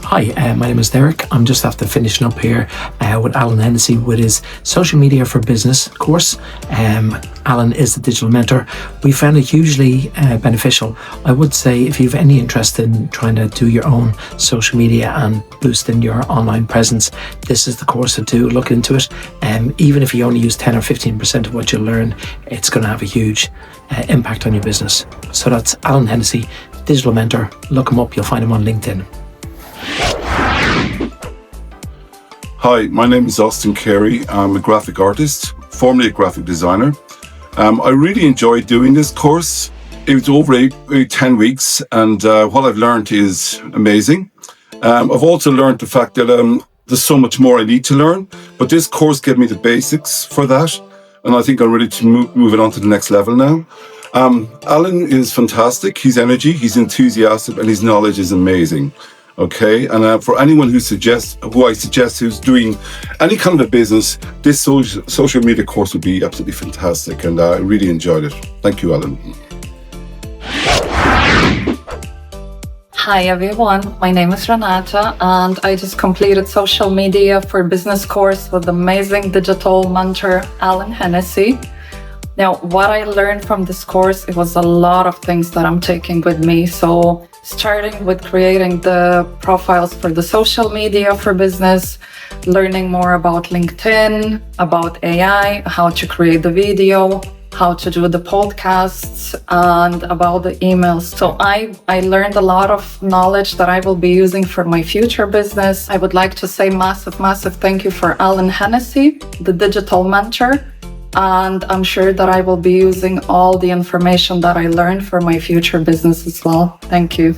Hi, my name is Derek. I'm just after finishing up here with Alan Hennessy with his Social Media for Business course. Alan is the digital mentor. We found it hugely beneficial. I would say if you have any interest in trying to do your own social media and boosting your online presence, this is the course to do. Look into it. Even if you only use 10 or 15% of what you learn, it's going to have a huge impact on your business. So that's Alan Hennessy, digital mentor. Look him up. You'll find him on LinkedIn. Hi, my name is Austin Carey. I'm a graphic artist, formerly a graphic designer. I really enjoyed doing this course. It was over 10 weeks, and what I've learned is amazing. I've also learned the fact that there's so much more I need to learn, but this course gave me the basics for that, and I think I'm ready to move it on to the next level now. Alan is fantastic. His energy, he's enthusiastic, and his knowledge is amazing. Okay, and for anyone who I suggest who's doing any kind of a business, this social media course would be absolutely fantastic, and I really enjoyed it. Thank you, Alan. Hi everyone, my name is Renata, and I just completed Social Media for Business course with amazing digital mentor Alan Hennessy. Now, what I learned from this course, it was a lot of things that I'm taking with me. So starting with creating the profiles for the social media for business, learning more about LinkedIn, about AI, how to create the video, how to do the podcasts, and about the emails. So I learned a lot of knowledge that I will be using for my future business. I would like to say massive thank you for Alan Hennessy, the digital mentor. And I'm sure that I will be using all the information that I learned for my future business as well. Thank you.